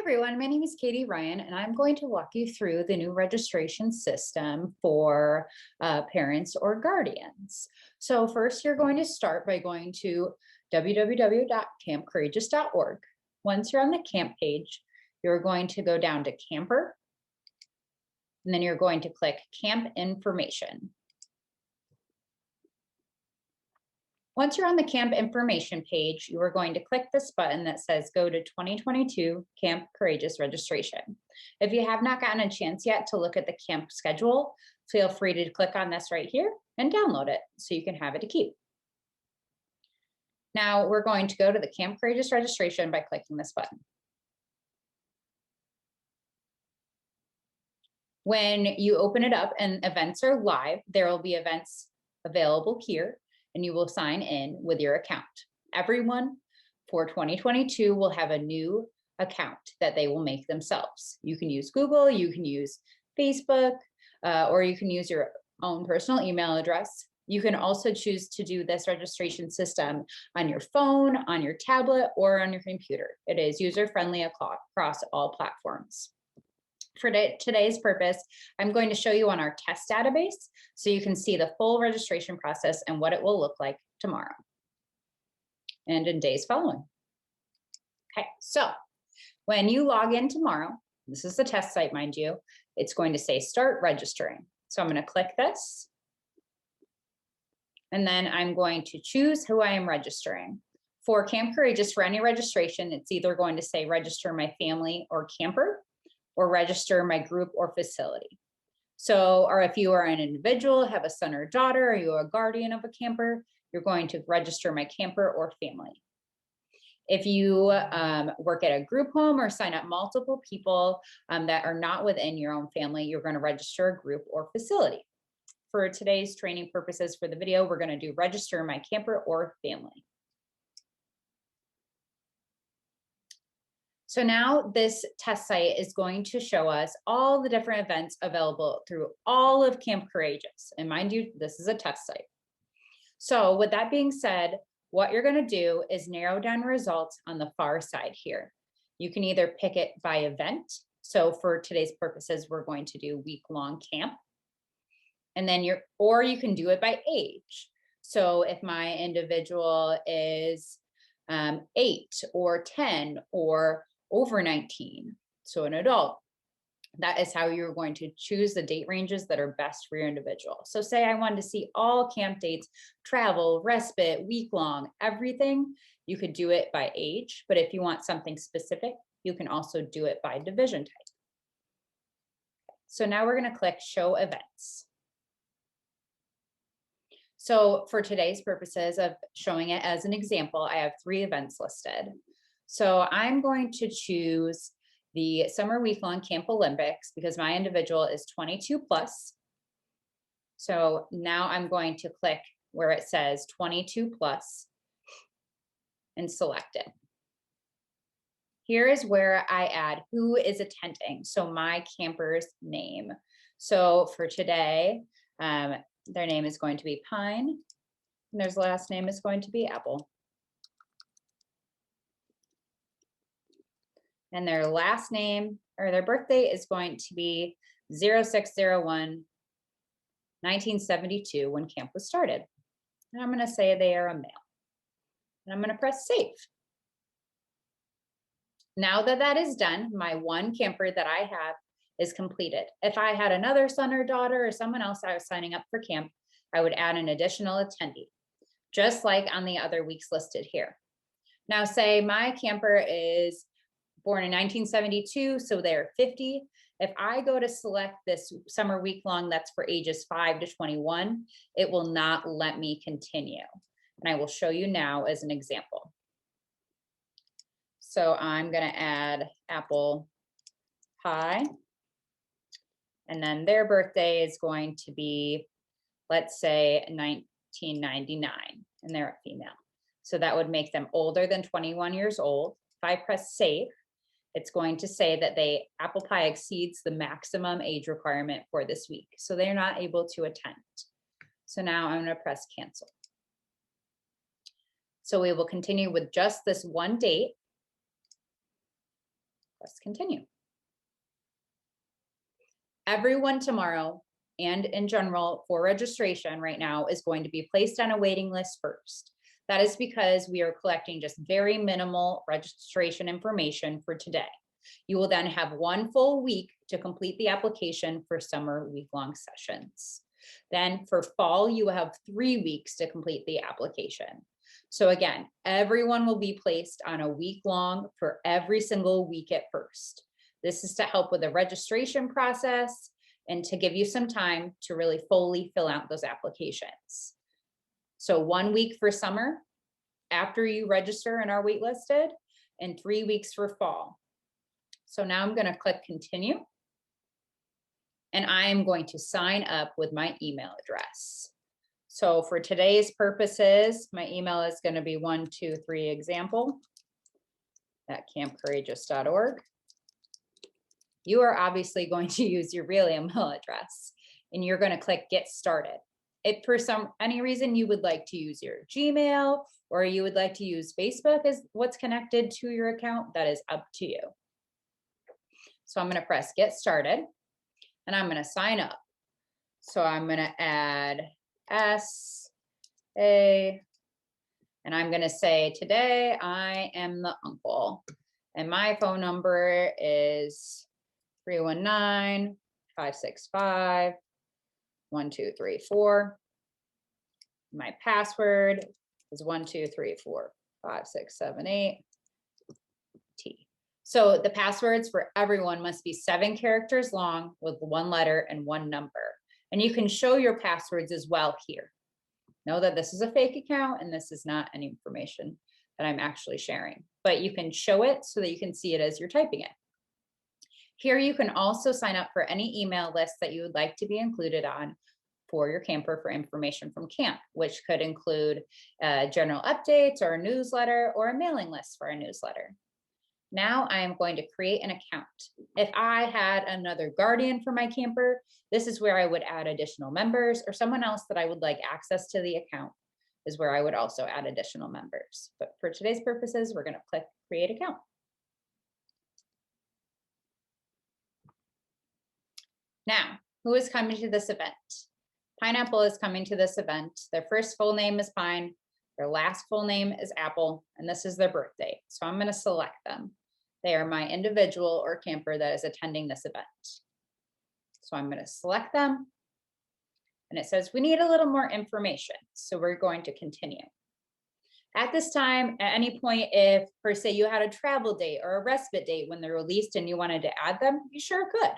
everyone, my name is Katie Ryan, and I'm going to walk you through the new registration system for parents or guardians. So first, you're going to start by going to www.campcourageous.org. Once you're on the camp page, you're going to go down to Camper, and then you're going to click Camp Information. Once you're on the camp information page, you are going to click this button that says go to 2022 Camp Courageous registration. If you have not gotten a chance yet to look at the camp schedule, feel free to click on this right here and download it so you can have it to keep. Now we're going to go to the Camp Courageous registration by clicking this button. When you open it up and events are live, there will be events available here, and you will sign in with your account. Everyone for 2022 will have a new account that they will make themselves. You can use Google, you can use Facebook, or you can use your own personal email address. You can also choose to do this registration system on your phone, on your tablet, or on your computer. It is user-friendly across all platforms. For today's purpose, I'm going to show you on our test database so you can see the full registration process and what it will look like tomorrow and in days following. Okay, so when you log in tomorrow, this is the test site, mind you, it's going to say start registering. So I'm going to click this, and then I'm going to choose who I am registering. For Camp Courageous, for any registration, it's either going to say register my family or camper, or register my group or facility. So, or if you are an individual, have a son or daughter, or you are a guardian of a camper, you're going to register my camper or family. If you work at a group home or sign up multiple people that are not within your own family, you're going to register a group or facility. For today's training purposes for the video, we're going to do register my camper or family. So now this test site is going to show us all the different events available through all of Camp Courageous. And mind you, this is a test site. So with that being said, what you're going to do is narrow down results on the far side here. You can either pick it by event. So for today's purposes, we're going to do week-long camp. And then or you can do it by age. So if my individual is 8 or 10 or over 19, so an adult, that is how you're going to choose the date ranges that are best for your individual. So say I wanted to see all camp dates, travel, respite, week-long, everything, you could do it by age, but if you want something specific, you can also do it by division type. So now we're going to click show events. So for today's purposes of showing it as an example, I have 3 events listed. So I'm going to choose the Summer Week-Long Camp Olympics because my individual is 22 plus. So now I'm going to click where it says 22 plus and select it. Here is where I add who is attending. So my camper's name. So for today, their name is going to be Pine, and their last name is going to be Apple. And their last name or their birthday is going to be 06/01/1972 when camp was started. And I'm going to say they are a male. And I'm going to press save. Now that that is done, my one camper that I have is completed. If I had another son or daughter or someone else I was signing up for camp, I would add an additional attendee, just like on the other weeks listed here. Now say my camper is born in 1972, so they're 50. If I go to select this summer week-long that's for ages 5 to 21, it will not let me continue. And I will show you now as an example. So I'm going to add Apple Pie. And then their birthday is going to be, let's say, 1999, and they're a female. So that would make them older than 21 years old. If I press save, it's going to say that Apple Pie exceeds the maximum age requirement for this week. So they're not able to attend. So now I'm going to press cancel. So we will continue with just this one date. Press continue. Everyone tomorrow and in general for registration right now is going to be placed on a waiting list first. That is because we are collecting just very minimal registration information for today. You will then have 1 full week to complete the application for summer week-long sessions. Then for fall, you will have 3 weeks to complete the application. So again, everyone will be placed on a week-long for every single week at first. This is to help with the registration process and to give you some time to really fully fill out those applications. So 1 week for summer after you register and are waitlisted, and 3 weeks for fall. So now I'm going to click continue. And I am going to sign up with my email address. So for today's purposes, my email is going to be 123example@campcourageous.org. You are obviously going to use your real email address, and you're going to click get started. If for any reason you would like to use your Gmail or you would like to use Facebook as what's connected to your account, that is up to you. So I'm going to press get started and I'm going to sign up. So I'm going to add S-A, and I'm going to say today I am the uncle and my phone number is 319-565-1234. My password is 12345678T. So the passwords for everyone must be 7 characters long with 1 letter and 1 number. And you can show your passwords as well here. Know that this is a fake account and this is not any information that I'm actually sharing, but you can show it so that you can see it as you're typing it. Here you can also sign up for any email list that you would like to be included on for your camper for information from camp, which could include general updates or a newsletter or a mailing list for a newsletter. Now I am going to create an account. If I had another guardian for my camper, this is where I would add additional members, or someone else that I would like access to the account is where I would also add additional members. But for today's purposes, we're going to click create account. Now, who is coming to this event? Pineapple is coming to this event. Their first full name is Pine. Their last full name is Apple, and this is their birth date. So I'm going to select them. They are my individual or camper that is attending this event. So I'm going to select them. And it says we need a little more information. So we're going to continue. At this time, at any point, if per se you had a travel date or a respite date when they're released and you wanted to add them, you sure could.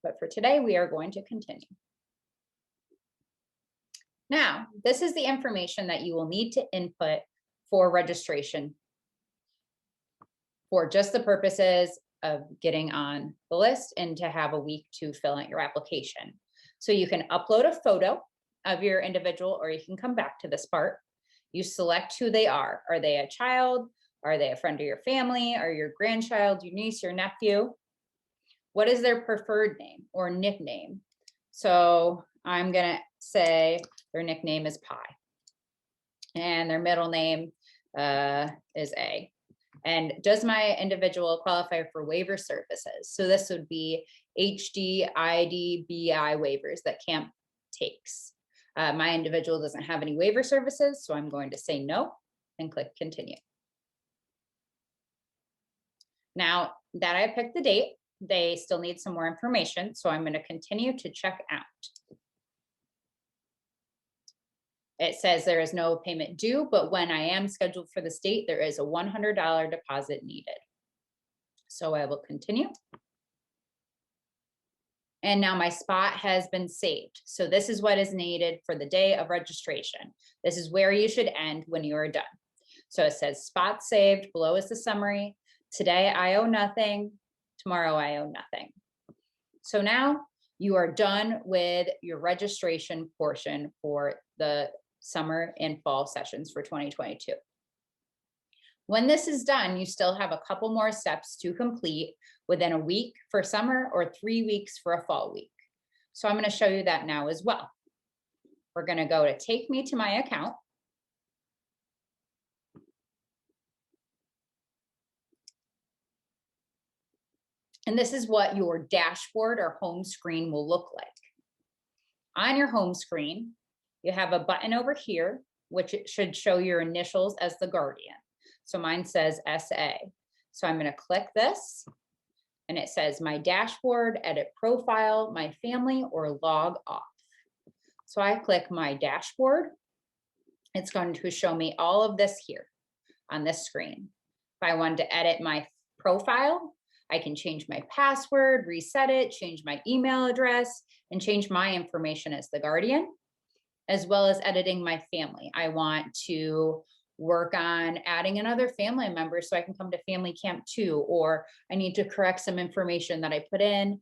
But for today, we are going to continue. Now, this is the information that you will need to input for registration for just the purposes of getting on the list and to have a week to fill out your application. So you can upload a photo of your individual, or you can come back to this part. You select who they are. Are they a child? Are they a friend of your family? Or your grandchild, your niece, your nephew? What is their preferred name or nickname? So I'm going to say their nickname is Pie and their middle name is A. And does my individual qualify for waiver services? So this would be HD, ID, BI waivers that camp takes. My individual doesn't have any waiver services, so I'm going to say no and click continue. Now that I picked the date, they still need some more information, so I'm going to continue to check out. It says there is no payment due, but when I am scheduled for the state, there is a $100 deposit needed. So I will continue. And now my spot has been saved. So this is what is needed for the day of registration. This is where you should end when you are done. So it says spot saved, below is the summary. Today I owe nothing, tomorrow I owe nothing. So now you are done with your registration portion for the summer and fall sessions for 2022. When this is done, you still have a couple more steps to complete within a week for summer or 3 weeks for a fall week. So I'm going to show you that now as well. We're going to go to take me to my account. And this is what your dashboard or home screen will look like. On your home screen, you have a button over here, which it should show your initials as the guardian. So mine says SA. So I'm going to click this and it says my dashboard, edit profile, my family, or log off. So I click my dashboard. It's going to show me all of this here on this screen. If I wanted to edit my profile, I can change my password, reset it, change my email address, and change my information as the guardian, as well as editing my family. I want to work on adding another family member so I can come to family camp too, or I need to correct some information that I put in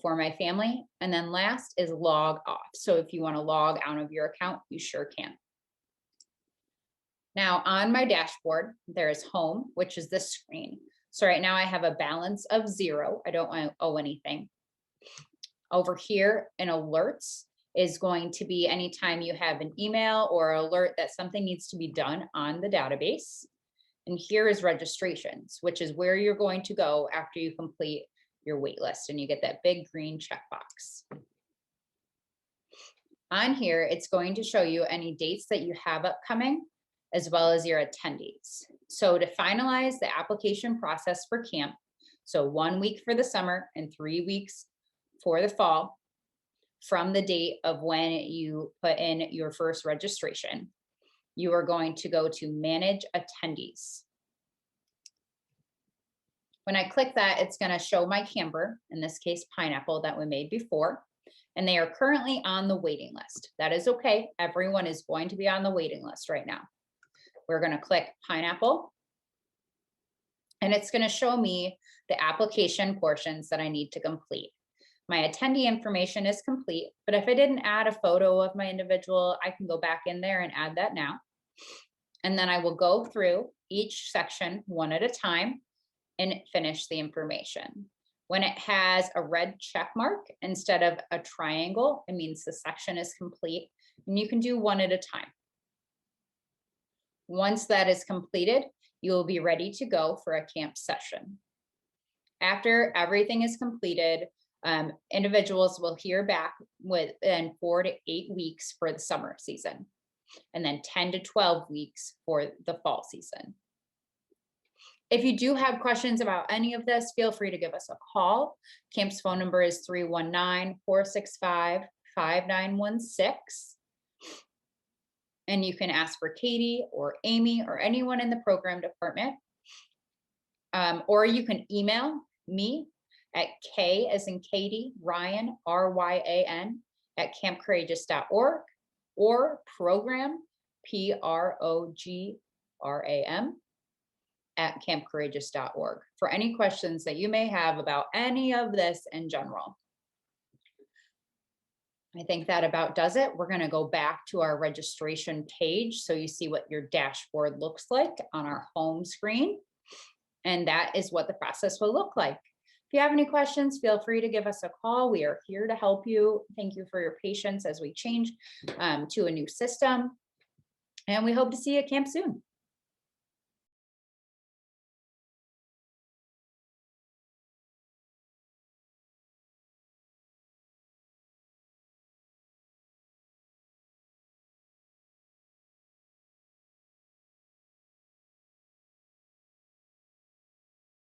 for my family. And then last is log off. So if you want to log out of your account, you sure can. Now on my dashboard, there is home, which is this screen. So right now I have a balance of 0. I don't owe anything. Over here in alerts is going to be anytime you have an email or alert that something needs to be done on the database. And here is registrations, which is where you're going to go after you complete your wait list and you get that big green checkbox. On here, it's going to show you any dates that you have upcoming, as well as your attendees. So to finalize the application process for camp, so 1 week for the summer and 3 weeks for the fall, from the date of when you put in your first registration, you are going to go to manage attendees. When I click that, it's going to show my camper, in this case, Pineapple, that we made before, and they are currently on the waiting list. That is okay. Everyone is going to be on the waiting list right now. We're going to click Pineapple, and it's going to show me the application portions that I need to complete. My attendee information is complete, but if I didn't add a photo of my individual, I can go back in there and add that now. And then I will go through each section one at a time and finish the information. When it has a red check mark instead of a triangle, it means the section is complete, and you can do one at a time. Once that is completed, you will be ready to go for a camp session. After everything is completed, individuals will hear back within 4 to 8 weeks for the summer season, and then 10 to 12 weeks for the fall season. If you do have questions about any of this, feel free to give us a call. Camp's phone number is 319-465-5916. And you can ask for Katie or Amy or anyone in the program department. Or you can email me at K as in Katie, Ryan, RYAN, at campcourageous.org, or program, PROGRAM, at campcourageous.org for any questions that you may have about any of this in general. I think that about does it. We're going to go back to our registration page so you see what your dashboard looks like on our home screen. And that is what the process will look like. If you have any questions, feel free to give us a call. We are here to help you. Thank you for your patience as we change to a new system. And we hope to see you at camp soon.